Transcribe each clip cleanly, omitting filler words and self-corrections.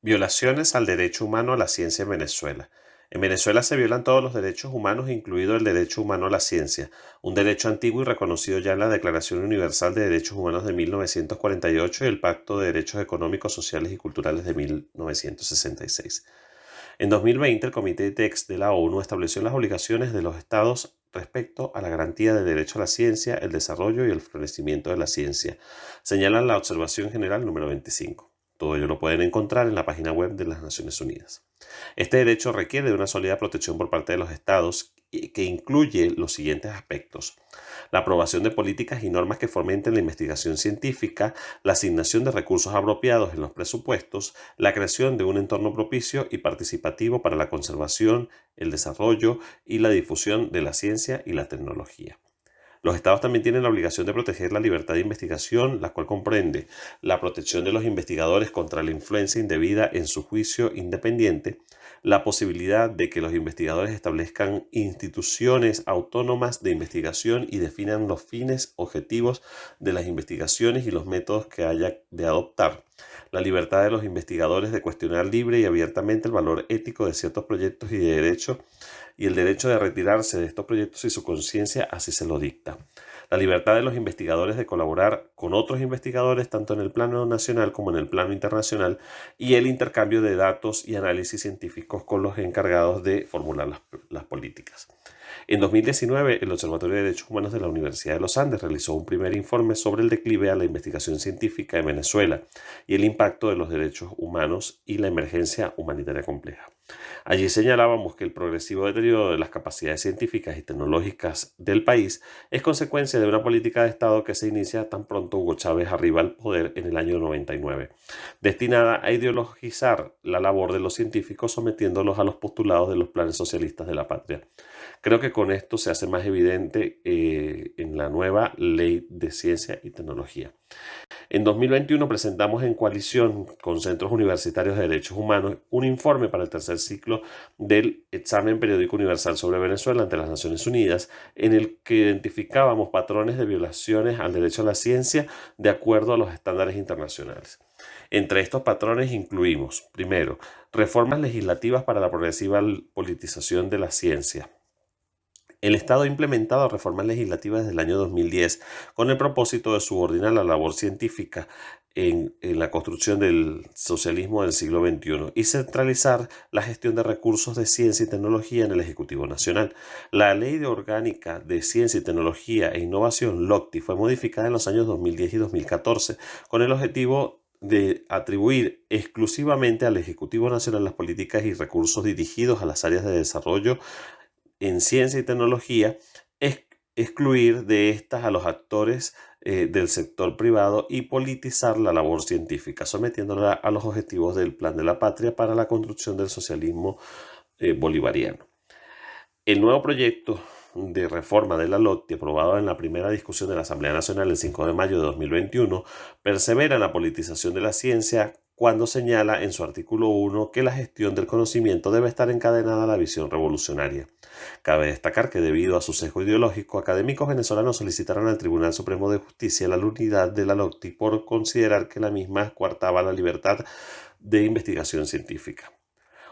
Violaciones al derecho humano a la ciencia en Venezuela. En Venezuela se violan todos los derechos humanos, incluido el derecho humano a la ciencia, un derecho antiguo y reconocido ya en la Declaración Universal de Derechos Humanos de 1948 y el Pacto de Derechos Económicos, Sociales y Culturales de 1966. En 2020, el Comité TEX de la ONU estableció las obligaciones de los estados respecto a la garantía del derecho a la ciencia, el desarrollo y el florecimiento de la ciencia. Señala la observación general número 25. Todo ello lo pueden encontrar en la página web de las Naciones Unidas. Este derecho requiere de una sólida protección por parte de los estados que incluye los siguientes aspectos: la aprobación de políticas y normas que fomenten la investigación científica, la asignación de recursos apropiados en los presupuestos, la creación de un entorno propicio y participativo para la conservación, el desarrollo y la difusión de la ciencia y la tecnología. Los estados también tienen la obligación de proteger la libertad de investigación, la cual comprende la protección de los investigadores contra la influencia indebida en su juicio independiente, la posibilidad de que los investigadores establezcan instituciones autónomas de investigación y definan los fines, objetivos de las investigaciones y los métodos que haya de adoptar, la libertad de los investigadores de cuestionar libre y abiertamente el valor ético de ciertos proyectos y el derecho de retirarse de estos proyectos si su conciencia así se lo dicta. La libertad de los investigadores de colaborar con otros investigadores tanto en el plano nacional como en el plano internacional y el intercambio de datos y análisis científicos con los encargados de formular las políticas. En 2019, el Observatorio de Derechos Humanos de la Universidad de los Andes realizó un primer informe sobre el declive a la investigación científica en Venezuela y el impacto de los derechos humanos y la emergencia humanitaria compleja. Allí señalábamos que el progresivo deterioro de las capacidades científicas y tecnológicas del país es consecuencia de una política de Estado que se inicia tan pronto Hugo Chávez arriba al poder en el año 99, destinada a ideologizar la labor de los científicos sometiéndolos a los postulados de los planes socialistas de la patria. Creo que con esto se hace más evidente en la nueva Ley de Ciencia y Tecnología. En 2021 presentamos en coalición con centros universitarios de derechos humanos un informe para el tercer ciclo del examen periódico universal sobre Venezuela ante las Naciones Unidas, en el que identificábamos patrones de violaciones al derecho a la ciencia de acuerdo a los estándares internacionales. Entre estos patrones incluimos, primero, reformas legislativas para la progresiva politización de la ciencia. El Estado ha implementado reformas legislativas desde el año 2010 con el propósito de subordinar la labor científica en la construcción del socialismo del siglo XXI y centralizar la gestión de recursos de ciencia y tecnología en el Ejecutivo Nacional. La Ley Orgánica de Ciencia y Tecnología e Innovación, LOCTI, fue modificada en los años 2010 y 2014 con el objetivo de atribuir exclusivamente al Ejecutivo Nacional las políticas y recursos dirigidos a las áreas de desarrollo en ciencia y tecnología, excluir de estas a los actores del sector privado y politizar la labor científica, sometiéndola a los objetivos del Plan de la Patria para la construcción del socialismo bolivariano. El nuevo proyecto de reforma de la LOCTI, aprobado en la primera discusión de la Asamblea Nacional el 5 de mayo de 2021, persevera en la politización de la ciencia cuando señala en su artículo 1 que la gestión del conocimiento debe estar encadenada a la visión revolucionaria. Cabe destacar que debido a su sesgo ideológico, académicos venezolanos solicitaron al Tribunal Supremo de Justicia la nulidad de la LOCTI por considerar que la misma coartaba la libertad de investigación científica.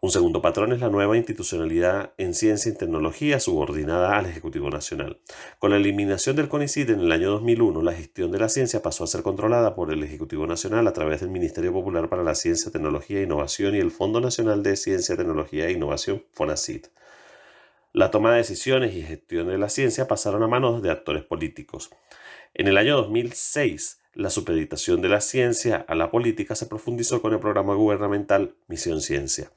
Un segundo patrón es la nueva institucionalidad en ciencia y tecnología subordinada al Ejecutivo Nacional. Con la eliminación del CONICYT en el año 2001, la gestión de la ciencia pasó a ser controlada por el Ejecutivo Nacional a través del Ministerio Popular para la Ciencia, Tecnología e Innovación y el Fondo Nacional de Ciencia, Tecnología e Innovación, FONACYT. La toma de decisiones y gestión de la ciencia pasaron a manos de actores políticos. En el año 2006, la supeditación de la ciencia a la política se profundizó con el programa gubernamental Misión Ciencia,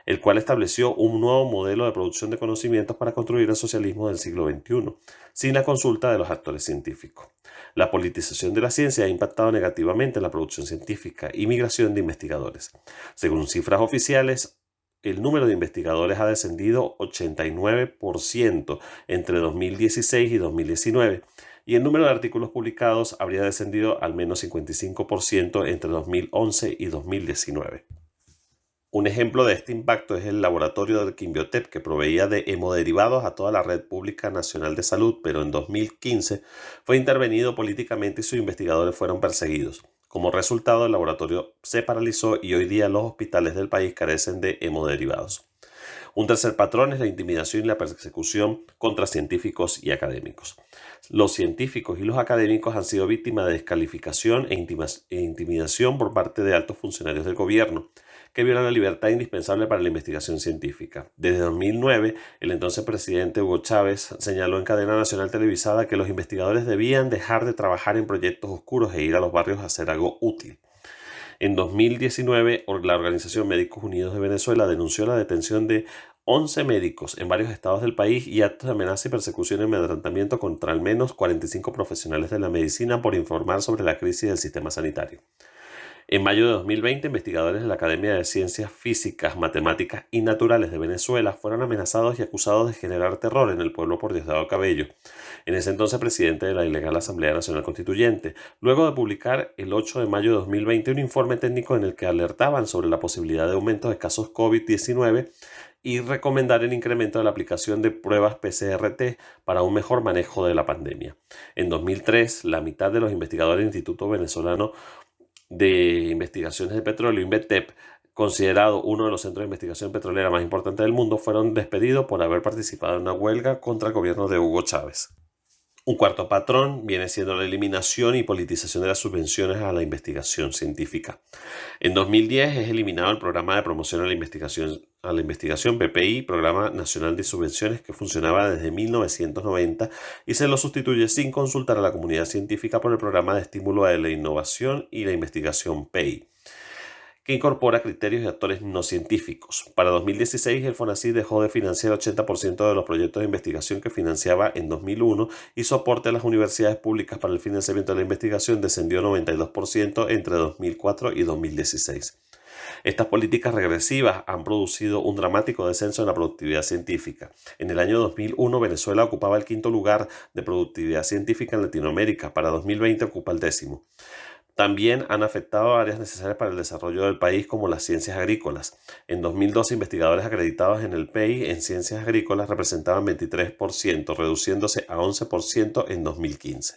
el cual estableció un nuevo modelo de producción de conocimientos para construir el socialismo del siglo XXI, sin la consulta de los actores científicos. La politización de la ciencia ha impactado negativamente en la producción científica y migración de investigadores. Según cifras oficiales, el número de investigadores ha descendido 89% entre 2016 y 2019, y el número de artículos publicados habría descendido al menos 55% entre 2011 y 2019. Un ejemplo de este impacto es el laboratorio del Quimbiotep, que proveía de hemoderivados a toda la red pública nacional de salud, pero en 2015 fue intervenido políticamente y sus investigadores fueron perseguidos. Como resultado, el laboratorio se paralizó y hoy día los hospitales del país carecen de hemoderivados. Un tercer patrón es la intimidación y la persecución contra científicos y académicos. Los científicos y los académicos han sido víctimas de descalificación e intimidación por parte de altos funcionarios del gobierno, que violan la libertad indispensable para la investigación científica. Desde 2009, el entonces presidente Hugo Chávez señaló en cadena nacional televisada que los investigadores debían dejar de trabajar en proyectos oscuros e ir a los barrios a hacer algo útil. En 2019, la Organización Médicos Unidos de Venezuela denunció la detención de 11 médicos en varios estados del país y actos de amenaza y persecución y amedrentamiento contra al menos 45 profesionales de la medicina por informar sobre la crisis del sistema sanitario. En mayo de 2020, investigadores de la Academia de Ciencias Físicas, Matemáticas y Naturales de Venezuela fueron amenazados y acusados de generar terror en el pueblo por Diosdado Cabello, en ese entonces presidente de la ilegal Asamblea Nacional Constituyente, luego de publicar el 8 de mayo de 2020 un informe técnico en el que alertaban sobre la posibilidad de aumento de casos COVID-19 y recomendar el incremento de la aplicación de pruebas PCR-T para un mejor manejo de la pandemia. En 2003, la mitad de los investigadores del Instituto Venezolano de Investigaciones de Petróleo, INVETEP, considerado uno de los centros de investigación petrolera más importantes del mundo, fueron despedidos por haber participado en una huelga contra el gobierno de Hugo Chávez. Un cuarto patrón viene siendo la eliminación y politización de las subvenciones a la investigación científica. En 2010 es eliminado el Programa de Promoción a la Investigación PPI, Programa Nacional de Subvenciones, que funcionaba desde 1990 y se lo sustituye sin consultar a la comunidad científica por el Programa de Estímulo a la Innovación y la Investigación PEI, que incorpora criterios y actores no científicos. Para 2016, el FONACYT dejó de financiar el 80% de los proyectos de investigación que financiaba en 2001 y soporte a las universidades públicas para el financiamiento de la investigación descendió 92% entre 2004 y 2016. Estas políticas regresivas han producido un dramático descenso en la productividad científica. En el año 2001, Venezuela ocupaba el quinto lugar de productividad científica en Latinoamérica. Para 2020 ocupa el 10º. También han afectado áreas necesarias para el desarrollo del país como las ciencias agrícolas. En 2012, investigadores acreditados en el PEI en ciencias agrícolas representaban 23%, reduciéndose a 11% en 2015.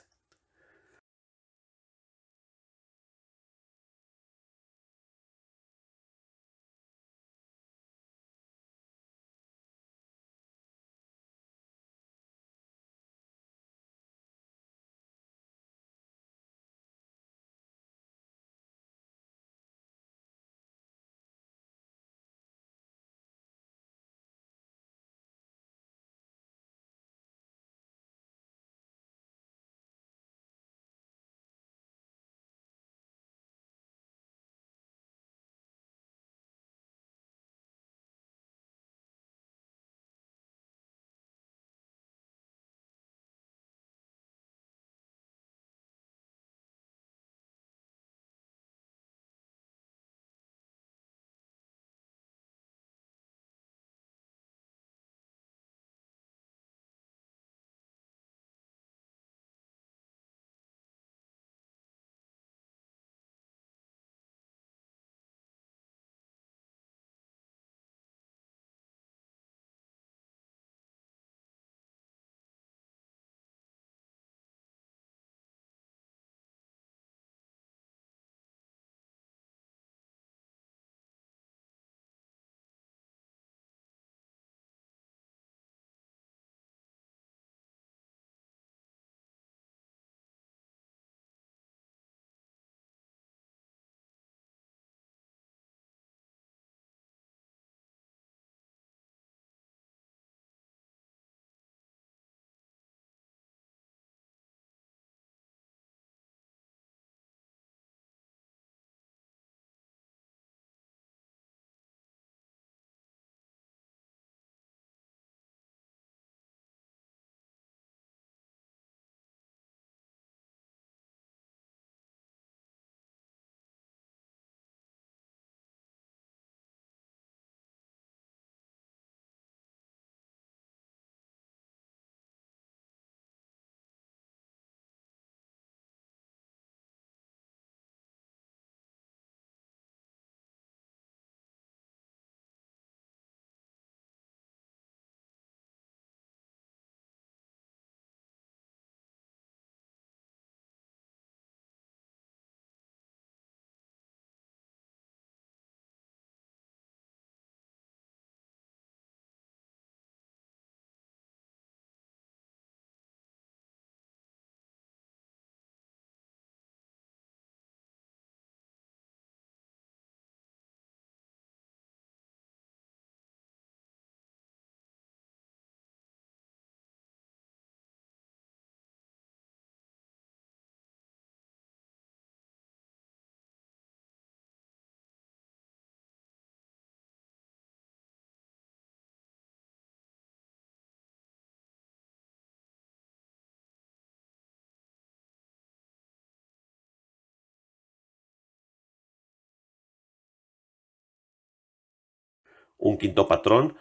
Un quinto patrón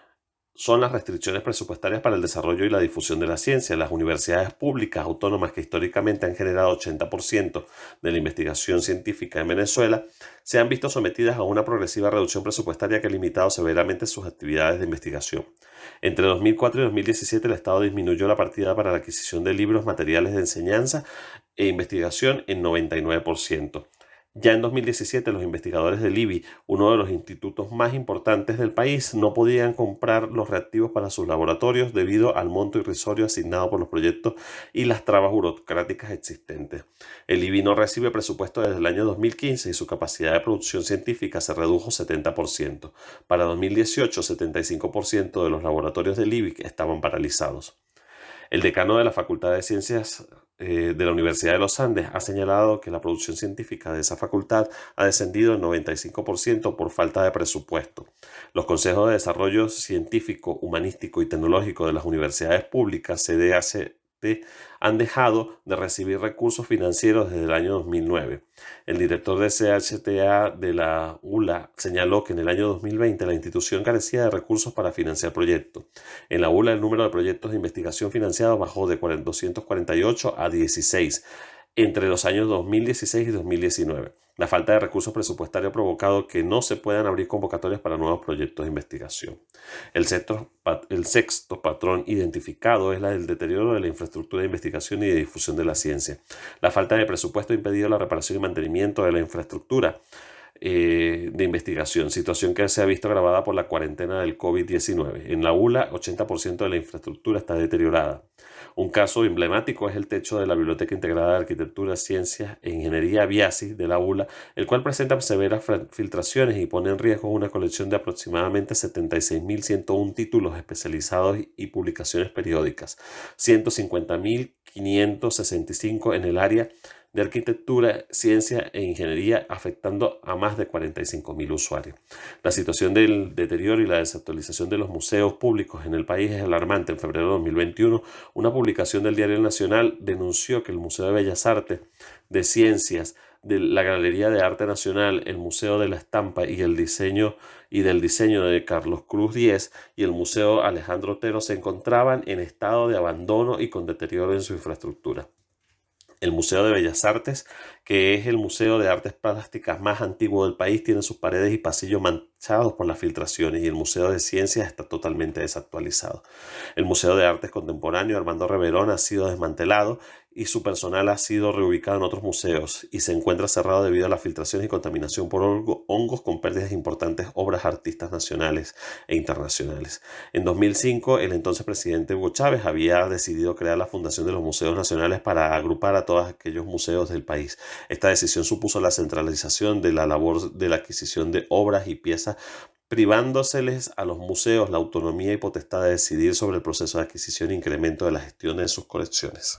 son las restricciones presupuestarias para el desarrollo y la difusión de la ciencia. Las universidades públicas autónomas, que históricamente han generado 80% de la investigación científica en Venezuela, se han visto sometidas a una progresiva reducción presupuestaria que ha limitado severamente sus actividades de investigación. Entre 2004 y 2017, el Estado disminuyó la partida para la adquisición de libros, materiales de enseñanza e investigación en 99%. Ya en 2017, los investigadores del IBI, uno de los institutos más importantes del país, no podían comprar los reactivos para sus laboratorios debido al monto irrisorio asignado por los proyectos y las trabas burocráticas existentes. El IBI no recibe presupuesto desde el año 2015 y su capacidad de producción científica se redujo 70%. Para 2018, 75% de los laboratorios del IBI estaban paralizados. El decano de la Facultad de Ciencias de la Universidad de los Andes ha señalado que la producción científica de esa facultad ha descendido en 95% por falta de presupuesto. Los consejos de desarrollo científico, humanístico y tecnológico de las universidades públicas, CDHT, han dejado de recibir recursos financieros desde el año 2009. El director de CHTA de la ULA señaló que en el año 2020 la institución carecía de recursos para financiar proyectos. En la ULA el número de proyectos de investigación financiados bajó de 248 a 16 entre los años 2016 y 2019. La falta de recursos presupuestarios ha provocado que no se puedan abrir convocatorias para nuevos proyectos de investigación. El sexto patrón identificado es la del deterioro de la infraestructura de investigación y de difusión de la ciencia. La falta de presupuesto ha impedido la reparación y mantenimiento de la infraestructura de investigación, situación que se ha visto agravada por la cuarentena del COVID-19. En la ULA, 80% de la infraestructura está deteriorada. Un caso emblemático es el techo de la Biblioteca Integrada de Arquitectura, Ciencias e Ingeniería BIACI de la ULA, el cual presenta severas filtraciones y pone en riesgo una colección de aproximadamente 76.101 títulos especializados y publicaciones periódicas, 150.565 en el área de arquitectura, ciencia e ingeniería, afectando a más de 45.000 usuarios. La situación del deterioro y la desactualización de los museos públicos en el país es alarmante. En febrero de 2021, una publicación del Diario Nacional denunció que el Museo de Bellas Artes, de Ciencias, de la Galería de Arte Nacional, el Museo de la Estampa y del Diseño de Carlos Cruz Diez y el Museo Alejandro Otero se encontraban en estado de abandono y con deterioro en su infraestructura. El Museo de Bellas Artes, que es el museo de artes plásticas más antiguo del país, tiene sus paredes y pasillos manchados por las filtraciones, y el Museo de Ciencias está totalmente desactualizado. El Museo de Artes Contemporáneo Armando Reverón ha sido desmantelado y su personal ha sido reubicado en otros museos y se encuentra cerrado debido a las filtraciones y contaminación por hongos, con pérdidas de importantes obras artistas nacionales e internacionales. En 2005, el entonces presidente Hugo Chávez había decidido crear la Fundación de los Museos Nacionales para agrupar a todos aquellos museos del país. Esta decisión supuso la centralización de la labor de la adquisición de obras y piezas, privándoseles a los museos la autonomía y potestad de decidir sobre el proceso de adquisición e incremento de la gestión de sus colecciones.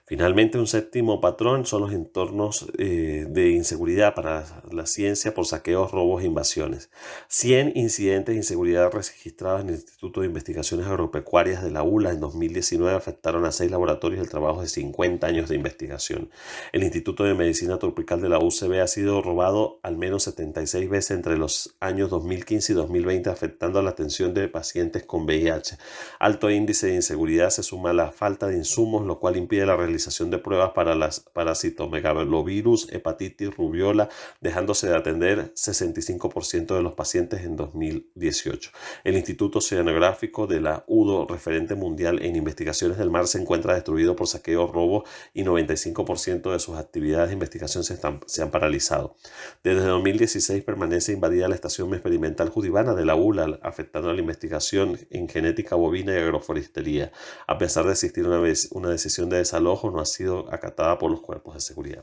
Finalmente, un séptimo patrón son los entornos de inseguridad para la ciencia por saqueos, robos e invasiones. 100 incidentes de inseguridad registrados en el Instituto de Investigaciones Agropecuarias de la ULA en 2019 afectaron a 6 laboratorios del trabajo de 50 años de investigación. El Instituto de Medicina Tropical de la UCB ha sido robado al menos 76 veces entre los años 2015 y 2020, afectando a la atención de pacientes con VIH. Alto índice de inseguridad se suma a la falta de insumos, lo cual impide la realización de pruebas para las parasitomegalovirus, hepatitis, rubiola, dejándose de atender 65% de los pacientes en 2018. El Instituto Oceanográfico de la UDO, referente mundial en investigaciones del mar, se encuentra destruido por saqueos, robos y 95% de sus actividades de investigación se han paralizado. Desde 2016 permanece invadida la estación experimental Judibana de la ULA, afectando a la investigación en genética bovina y agroforestería. A pesar de existir una decisión de desalojo, no ha sido acatada por los cuerpos de seguridad.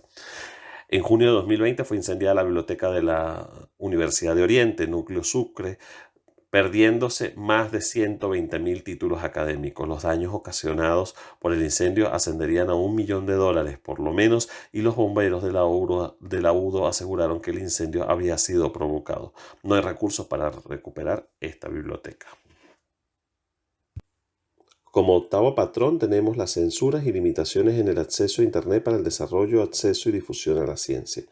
En junio de 2020 fue incendiada la biblioteca de la Universidad de Oriente, Núcleo Sucre, perdiéndose más de 120.000 títulos académicos. Los daños ocasionados por el incendio ascenderían a $1 millón por lo menos, y los bomberos de la UDO aseguraron que el incendio había sido provocado. No hay recursos para recuperar esta biblioteca. Como octavo patrón tenemos las censuras y limitaciones en el acceso a Internet para el desarrollo, acceso y difusión a la ciencia.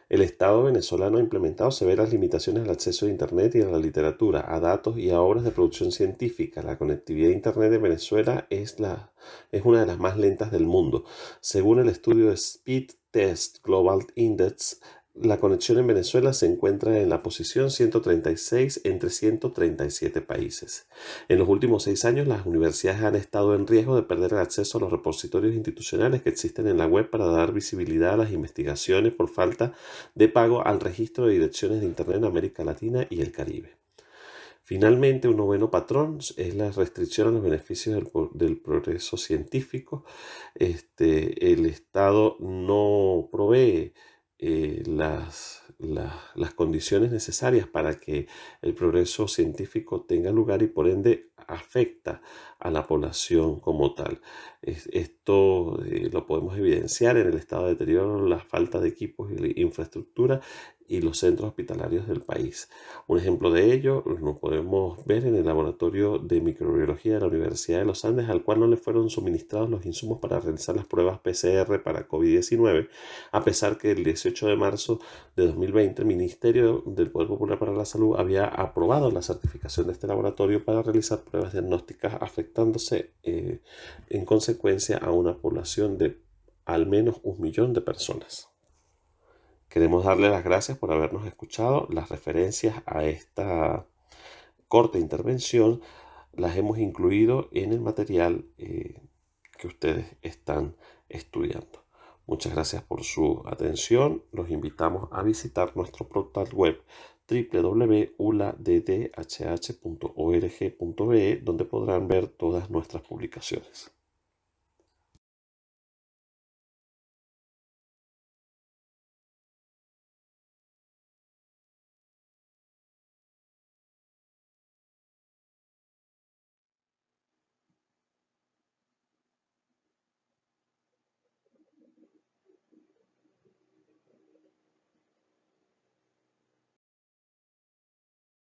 El Estado venezolano ha implementado severas limitaciones al acceso a Internet y a la literatura, a datos y a obras de producción científica. La conectividad a Internet de Venezuela es una de las más lentas del mundo. Según el estudio Speed Test Global Index, la conexión en Venezuela se encuentra en la posición 136 entre 137 países. En los últimos 6 años, las universidades han estado en riesgo de perder el acceso a los repositorios institucionales que existen en la web para dar visibilidad a las investigaciones por falta de pago al registro de direcciones de Internet en América Latina y el Caribe. Finalmente, un noveno patrón es la restricción a los beneficios del progreso científico. El Estado no provee las condiciones necesarias para que el progreso científico tenga lugar y por ende afecta a la población como tal. Esto lo podemos evidenciar en el estado de deterioro, la falta de equipos y infraestructura y los centros hospitalarios del país. Un ejemplo de ello lo podemos ver en el laboratorio de microbiología de la Universidad de los Andes, al cual no le fueron suministrados los insumos para realizar las pruebas PCR para COVID-19, a pesar que el 18 de marzo de 2020 el Ministerio del Poder Popular para la Salud había aprobado la certificación de este laboratorio para realizar pruebas diagnósticas, afectándose en consecuencia a una población de al menos 1 millón de personas. Queremos darle las gracias por habernos escuchado. Las referencias a esta corta intervención las hemos incluido en el material que ustedes están estudiando. Muchas gracias por su atención. Los invitamos a visitar nuestro portal web www.uladdhh.org.be, donde podrán ver todas nuestras publicaciones.